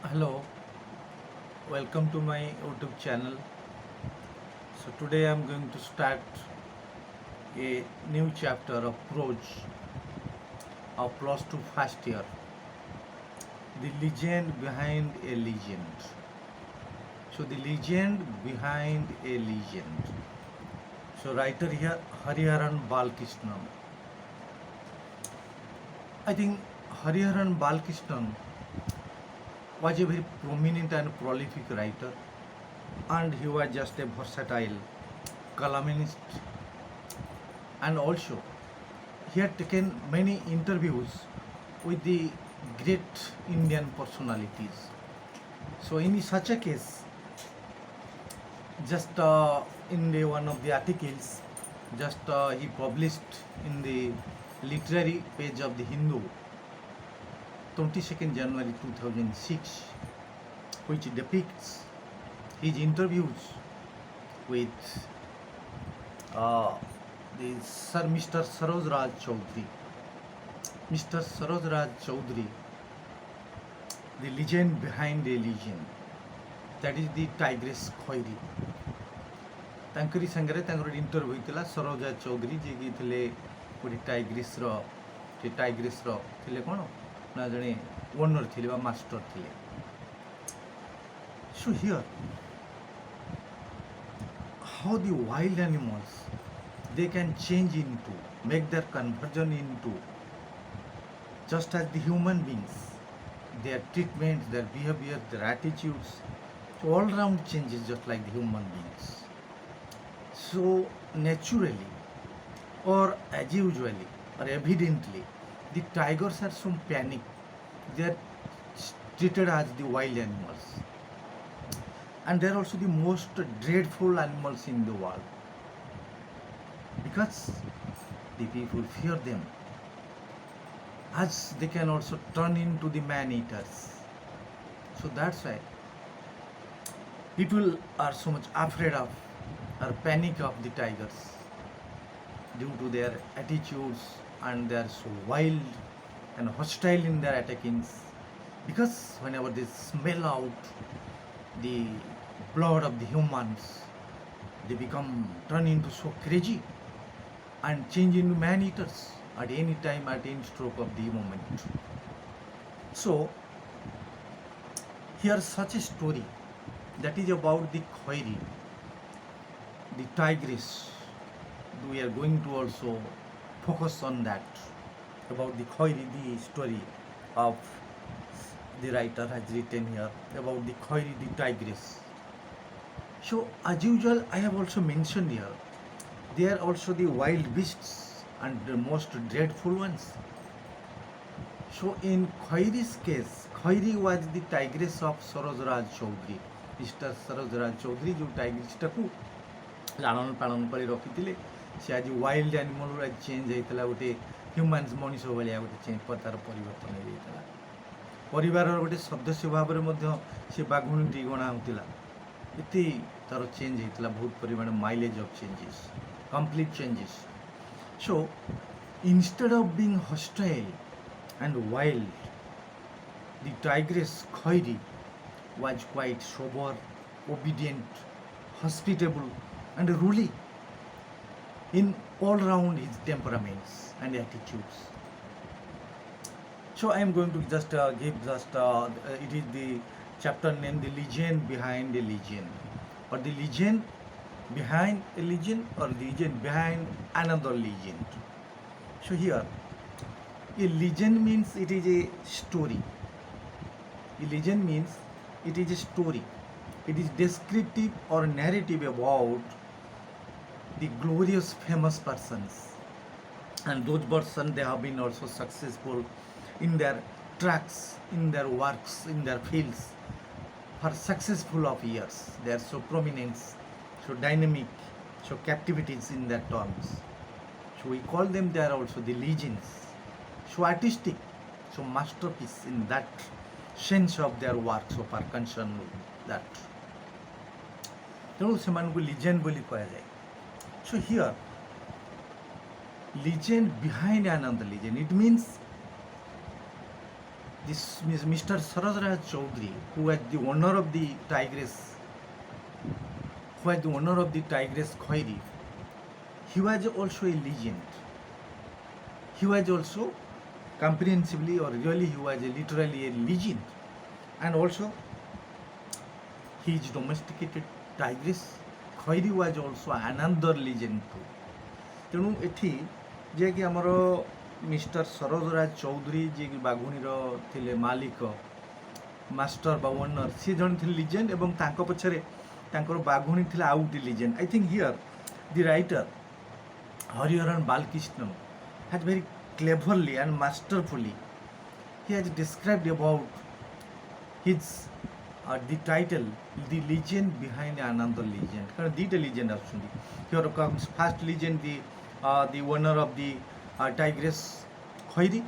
Hello, welcome to my YouTube channel. So today I'm going to start a new chapter of PROSE of plus 2 first year. The legend behind a legend. So the legend behind a legend. So writer here Hariharan Balkrishnan. I think Hariharan Balkrishnan was a very prominent and prolific writer, and he was just a versatile columnist, and also he had taken many interviews with the great Indian personalities. So in such a case, just in the one of the articles, just he published in the literary page of the Hindu 22nd January 2006, which depicts his interviews with the Sir Mr. Saroj Raj Choudhury. Mr. Saroj Raj Choudhury, the legend behind a legend, that is the tigress Khairi. ତାଙ୍କରି ସାଙ୍ଗରେ ତାଙ୍କର interview ହେଇଥିଲା ସରୋଜ ରାଜ ଚୌଧୁରୀ ଯିଏକି ଥିଲେ ଗୋଟେ ଟାଇଗ୍ରେସ୍ର ଥିଲେ କ'ଣ ନା ଜଣେ ଓନର୍ ଥିଲେ ବା ମାଷ୍ଟର ଥିଲେ. So here, how the wild animals they can change into, make their conversion into, just as the human beings, their treatment, their behavior, their attitudes, so all round changes just like the human beings. So naturally or as usually or evidently, the tigers are some panic. They are treated as the wild animals, and they are also the most dreadful animals in the world because the people fear them, as they can also turn into the man-eaters. So that's why people are so much afraid of or panic of the tigers due to their attitudes, and they are so wild and hostile in their attackings, because whenever they smell out the blood of the humans, they turn into so crazy and change into man eaters at any time, at any stroke of the moment. So here's such a story that is about the Khairi, the tigress. We are going to also focus on that, about the Khairi, the story of the writer has written here about the Khairi, the tigress. So as usual, I have also mentioned here, they are also the wild beasts and the most dreadful ones. So in Khairi's case, Khairi was the tigress of Saroj Raj Choudhury. Mr. Saroj Raj Choudhury जो टाइग्रेसटाକୁ लालन पालन କରି ରଖିଥିଲେ, ସେ ଆଜି wild ଆନିମଲ୍ରୁ ଆଜି change ହେଇଥିଲା, ଗୋଟେ humans ମଣିଷ ଭଳିଆ ଗୋଟେ ଚେଞ୍ଜ ତାର ପରିବର୍ତ୍ତନ ହେଇଯାଇଥିଲା. ପରିବାରର ଗୋଟେ ସଦସ୍ୟ ଭାବରେ ମଧ୍ୟ ସେ ବାଘୁଣୀଟି ଗଣା ହେଉଥିଲା. ଏତେ ତାର ଚେଞ୍ଜ ହେଇଥିଲା, ବହୁତ ପରିମାଣ mileage of changes, complete changes. So instead of being hostile and wild, the tigress Khairi was quite sober, obedient, hospitable, and ruly in all round his temperaments and attitudes. So I am going to just give it is the chapter name, the legend behind a legend, or the legend behind a legend, or legend behind another legend. So here, a legend means it is a story. A legend means it is a story. It is descriptive or narrative about the glorious famous persons, and those persons they have been also successful in their tracks, in their works, in their fields for successful of years. They are so prominent, so dynamic, so captivities in their terms. So we call them, they are also the legends, so artistic, so masterpiece in that sense of their works of are concerned with that. ତେଣୁ ସେମାନଙ୍କୁ legend ବୋଲି କୁହାଯାଏ. So here, legend behind another legend, it means this Mr. Saroj Raj Choudhury, who was the owner of the tigress, Khairi, he was also a legend. He was also comprehensively or really he was literally a legend. And also his domesticated tigress Khairi was also another legend too. ତେଣୁ ଏଠି ଯିଏକି ଆମର mister Saroj ରାଜ ଚୌଧୁରୀ ଯିଏକି ବାଘୁଣୀର ଥିଲେ ମାଲିକ master ବା owner, ସିଏ ଜଣେ ଥିଲେ ଲିଜେଣ୍ଡ ଏବଂ ତାଙ୍କ ପଛରେ ତାଙ୍କର ବାଘୁଣୀ ଥିଲା ଆଉ ଗୋଟେ legend. I think here the writer Hariharan Balakrishnan has very cleverly and masterfully he has described about his the title the legend behind another legend. Karan dita legend aସୁଛନ୍ତି. Here comes first legend, the owner of the tigress Khairi,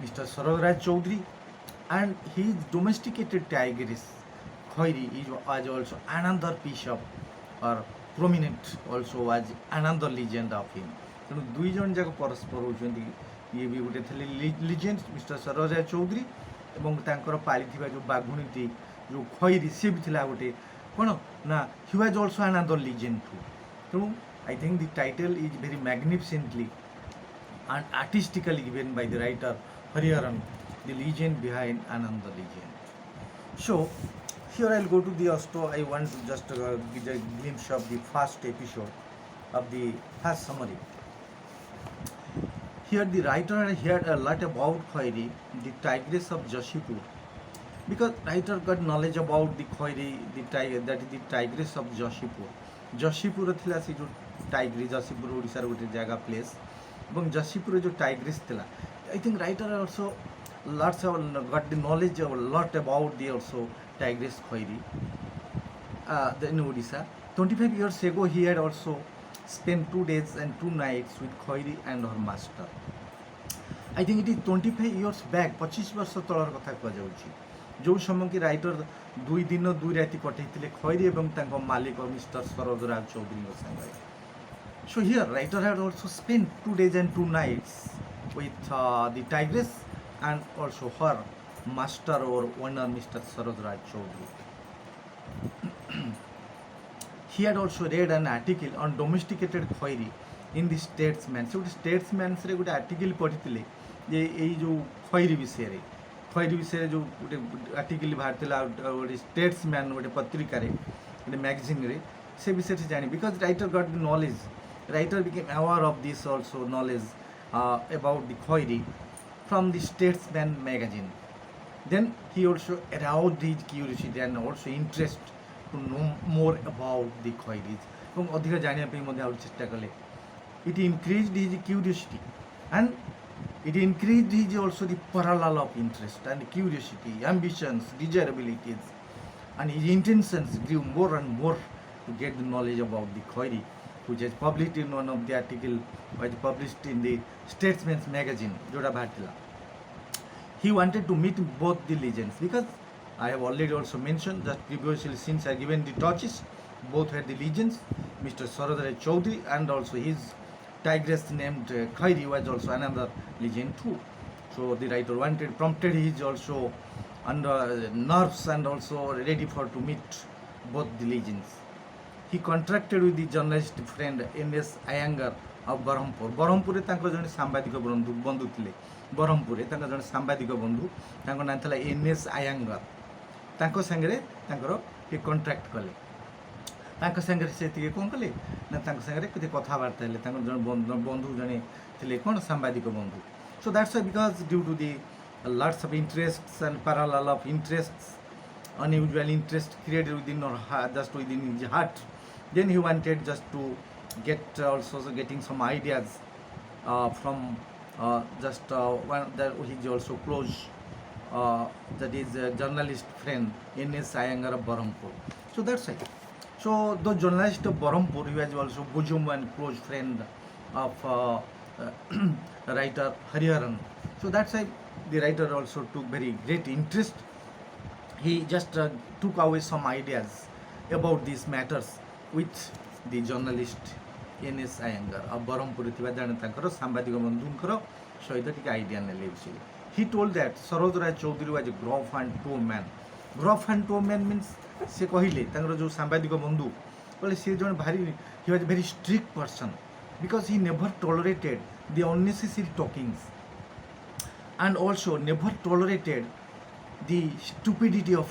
Mr. Saroj Raj Choudhury, and his domesticated tigress Khairi was also another piece of or prominent also was another legend of him. ତେଣୁ ଦୁଇ ଜଣ ଯାକ ପରସ୍ପର ହେଉଛନ୍ତି. ଇଏ ବି ଗୋଟେ ଥିଲେ legend mister Saroj ରାଜ ଚୌଧୁରୀ ଏବଂ ତାଙ୍କର ପାଳିଥିବା ଯେଉଁ ବାଘୁଣୀଟି ଯେଉଁ ଖଇରି ସିଏ ବି ଥିଲା ଗୋଟେ କ'ଣ ନା he was also another legend too. ତେଣୁ I think the title is very magnificently and artistically given by the writer Hariharan, the legend behind another legend. So here I'll go to the I want to just give a glimpse of the first episode of the first summary. Here the writer had heard a lot about Khairi, the tigress of Jashipur, because writer got knowledge about the Khairi, that is the tigress of Jashipur. Jashipur thila se jo tigress, Jashipur Odisha ro gote jaga place, এবং Jashipur jo tigress thila. I think writer also lots of got the knowledge of a lot about the also tigress Khairi in Odisha. 25 years ago he had also spent 2 days and 2 nights with Khairi and her master. I think it is 25 years back, 25 ବର୍ଷ ତଳର କଥା କୁହାଯାଉଛି, ଯେଉଁ ସମୟ କି writer 2 ଦିନ 2 ରାତି କଟେଇଥିଲେ ଖଇରି ଏବଂ ତାଙ୍କ ମାଲିକ ମିଷ୍ଟର ସରୋଜ ରାଜ ଚୌଧୁରୀଙ୍କ ସାଙ୍ଗରେ. So here writer had also spent 2 days and 2 nights with the tigress and also her master or owner Mr. Saroj Raj Choudhury. He had also read an article on domesticated Khairi in the Statesman. So Statesman रे गोटे article पढ़ी जे यही जो खैरी विषय जो गोटे article बाहर गोटे स्टेट्समैन गोटे पत्रिकार गोटे मैगजीन रे से विषय से जानी, because writer got the knowledge, writer became aware of this also knowledge about the Khairi from the statesman magazine. Then he also aroused his curiosity and also interest to know more about the Khairis. এবং ଅଧିକ ଜାଣିବା ପାଇଁ ମଧ୍ୟ ଆହୁରି ଚେଷ୍ଟା କଲେ. It increased his curiosity and it increased his also the parallel of interest and curiosity, ambitions, desirabilities, and his intentions grew more and more to get the knowledge about the Khairi, which is published in one of the article was published in the Statesman magazine जोड़ा बाहर. He wanted to meet both the legends because I have already also mentioned that previously since I given the touches, both had the legends. Mr. Saroj Raj Choudhury and also his tigress named Khairi was also another legend too. So the writer prompted his also under nerves and also ready for to meet both the legends. He contracted with the journalist friend N.S. Ayyasor of Berhampur. Berhampur ତାଙ୍କର ଜଣେ ସାମ୍ବାଦିକ ବନ୍ଧୁ ଥିଲେ. ବ୍ରହ୍ମପୁରରେ ତାଙ୍କ ଜଣେ ସାମ୍ବାଦିକ ବନ୍ଧୁ, ତାଙ୍କ ନାଁ ଥିଲା N.S. Ayyasor. ତାଙ୍କ ସାଙ୍ଗରେ ତାଙ୍କର ଟିକେ କଣ୍ଟ୍ରାକ୍ଟ କଲେ. ତାଙ୍କ ସାଙ୍ଗରେ ସେ ଟିକେ କ'ଣ କଲେ ନା ତାଙ୍କ ସାଙ୍ଗରେ କେତେ କଥାବାର୍ତ୍ତା ହେଲେ. ତାଙ୍କର ଜଣେ ବନ୍ଧୁ ଜଣେ ଥିଲେ କ'ଣ ସାମ୍ବାଦିକ ବନ୍ଧୁ. So that's why, because due to the lots of interests and parallel of interests, unusual interest created within or just within his heart, then he wanted just to get also getting some ideas from one that he is also close, that is a journalist friend N.S. Ayyasor of Berhampur. So that's it. So the journalist of Berhampur, he was also bosom and close friend of writer Hariharan. So that's why the writer also took very great interest. He just took away some ideas about these matters with the journalist N.S. Ayyasor of Berhampur ଥିବା ଜଣେ ତାଙ୍କର ସାମ୍ବାଦିକ ବନ୍ଧୁଙ୍କର ସହିତ ଟିକେ idea ନେଲେ ବିଷୟରେ. he told that Saroj Raj Choudhury was a gruff and tough man. Gruff and tough man means se कहले तांकर जो सांबादिक बंधु बोले से जन भारी he was a very strict person because he never tolerated the unnecessary talkings and also never tolerated the stupidity of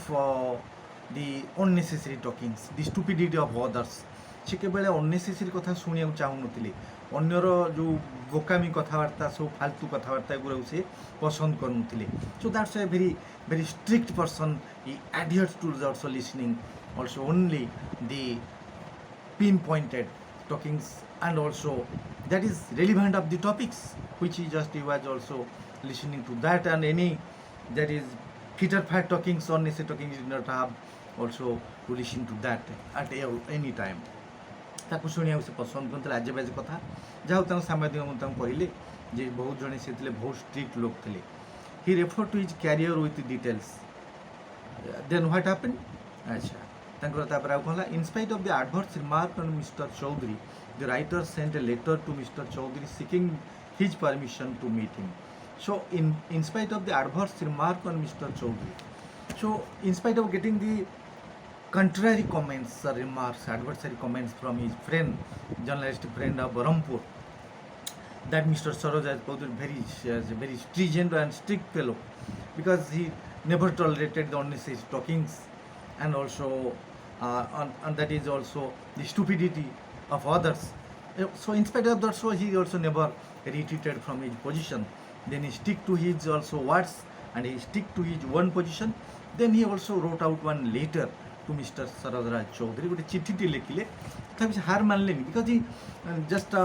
the unnecessary talkings, the stupidity of others. से केवल unnecessary कथा शुणिया चाहूनथिले अन्यर जो बोकामी कथबार्ता सब फालतू कथबार्ता गुरा से पसंद करूनथिले. So that's a very strict person. He adheres to also listening also only the pinpointed talkings and also that is relevant of the topics which he was also listening to that, and any that is fitter fat talkings or necessary talkings he did not have also to listen to that at any time. ତାକୁ ଶୁଣିବାକୁ ସେ ପସନ୍ଦ କରୁଥିଲେ ଆଜେ ବାଜେ କଥା ଯାହା ତାଙ୍କ ସାମ୍ବାଦିକ ମୁଁ ତାଙ୍କୁ କହିଲେ ଯେ ବହୁତ ଜଣେ ସେ ଥିଲେ ବହୁତ ଷ୍ଟ୍ରିକ୍ଟ ଲୋକ ଥିଲେ. He refer to his career with details. Then what happen? ଆଚ୍ଛା ତାଙ୍କର ତାପରେ ଆଉ କ'ଣ ହେଲା? In spite of the adverse remark on mister Choudhury the writer sent a letter to mister Choudhury seeking his permission to meet him. So in spite of the adverse remark on Mr. Choudhury, so in spite of getting the contrary comments or remarks, adversary comments from his friend, journalist friend of Berhampur, that Mr. Saroj Raj Choudhury is a very stringent and strict fellow because he never tolerated the unnecessary talkings and also and that is also the stupidity of others. So in spite of that, so he also never retreated from his position. Then he stick to his also words and he stick to his one position. Then he also wrote out one letter to Mr. Saroj Raj Choudhury. ଗୋଟେ ଚିଠିଟି ଲେଖିଲେ ତଥାପି ସେ ହାର ମାନିଲେନି because he just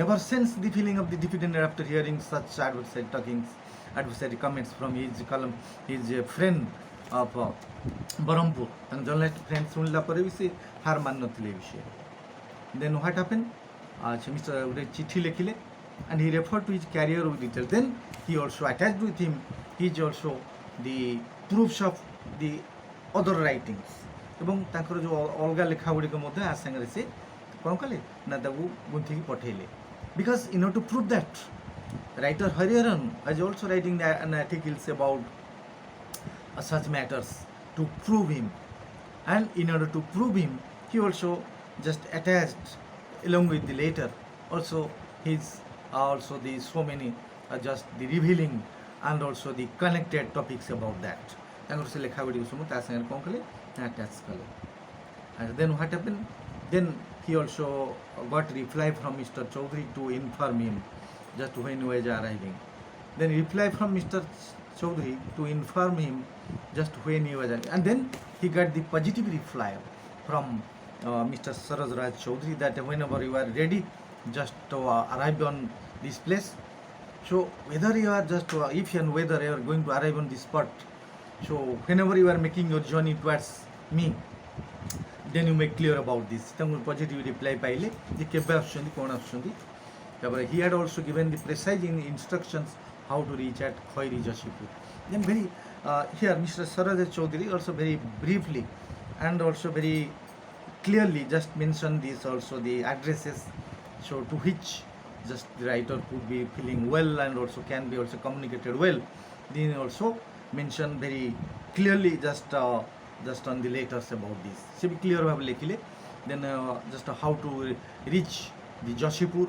never sensed the feeling of the defeated after hearing such adversary talkings, adversary comments from his friend of Berhampur. ତାଙ୍କ journalist friend ଶୁଣିଲା ପରେ ବି ସେ ହାର ମାନିନଥିଲେ ଏ ବିଷୟରେ. Then what happened? Mr. ଗୋଟେ ଚିଠି ଲେଖିଲେ and he referred to his career with detail. Then he also attached with him his also the proofs of the other writings ଏବଂ ତାଙ୍କର ଯେଉଁ ଅଲଗା ଲେଖା ଗୁଡ଼ିକ ମଧ୍ୟ ଆ ସାଙ୍ଗରେ ସେ କ'ଣ କଲେ ନା ତାକୁ ଗୁନ୍ଥିକି ପଠାଇଲେ. Because in order to prove that writer Hariharan is also writing an articles about such matters to prove him, and in order to prove him he also just attached along with the letter also his also the so many just the revealing and also the connected topics about that. ତାଙ୍କର ସେ ଲେଖା ଗୁଡ଼ିକ ସବୁ ତା ସାଙ୍ଗରେ କ'ଣ କଲେ attach କଲେ. And then what happened? Then he also got reply from Mr. Choudhury to inform him just when he was arriving. Then reply from Mr. Choudhury to inform him just when he was arriving. And then he got the positive reply from Mr. Saroj Raj Choudhury that whenever you are ready just to arrive on this place, so whether you are just if and whether you are going to arrive on this spot, so whenever you are making your journey towards me, then you make clear about this. ତାଙ୍କୁ positive reply ପାଇଲେ ଯେ କେବେ ଆସୁଛନ୍ତି କ'ଣ ଆସୁଛନ୍ତି. ତାପରେ he had also given the precise instructions how to reach at Khairi Jashipur. Then very here Mr. Saroj Raj Choudhury also very briefly and also very clearly just mentioned this also the addresses so to which just the writer could be feeling well and also can be also communicated well. Then also mention very clearly just on the letters about this. Se bhi clear bhabe lekhile. Then just how to reach the Jashipur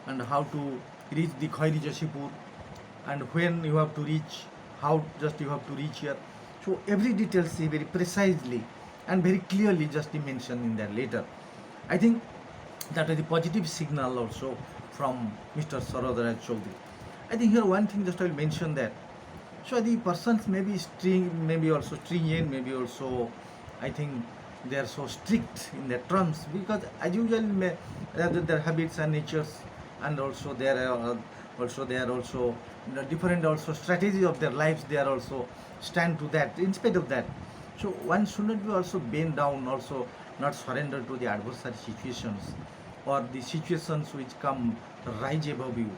and how to reach the Khairi Jashipur and when you have to reach, how just you have to reach here. So every detail see very precisely and very clearly just mentioned in that letter. I think that is the positive signal also from Mr. Saroj Raj Choudhury. I think here one thing just I will mention that. So the persons may be also stringent, maybe also I think they are so strict in their terms because as usual their habits and natures and also they are also different also strategies of their lives they are also stand to that in spite of that. So one should not be also bend down also not surrender to the adversary situations or the situations which come rise above you.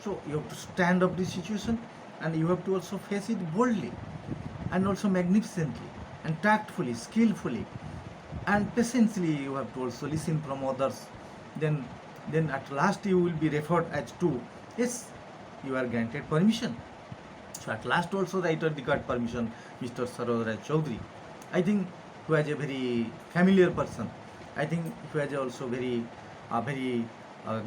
So you have to stand up this situation and you have to also face it boldly and also magnificently and tactfully, skillfully and patiently. You have to also listen from others. Then at last you will be referred as to yes, you are granted permission. So at last also writer got permission, Mr. Saroj Raj Choudhury. I think he was a very familiar person. I think he was also very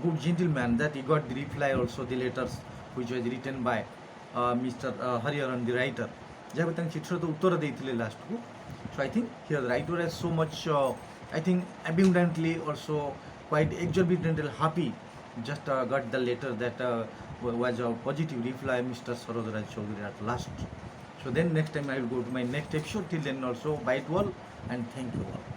good gentleman that he got the reply also the letters which was written by Mr. Hariharan the writer. ଯାହାକୁ ତାଙ୍କ ଚିଠିର ତ ଉତ୍ତର ଦେଇଥିଲେ ଲାଷ୍ଟକୁ. So I think here the writer has so much I think abundantly also quite exorbitantly happy just got the letter that was a positive reply Mr. Saroj Raj Choudhury at last. So then next time I will go to my next episode. Till then also bye to all and thank you all.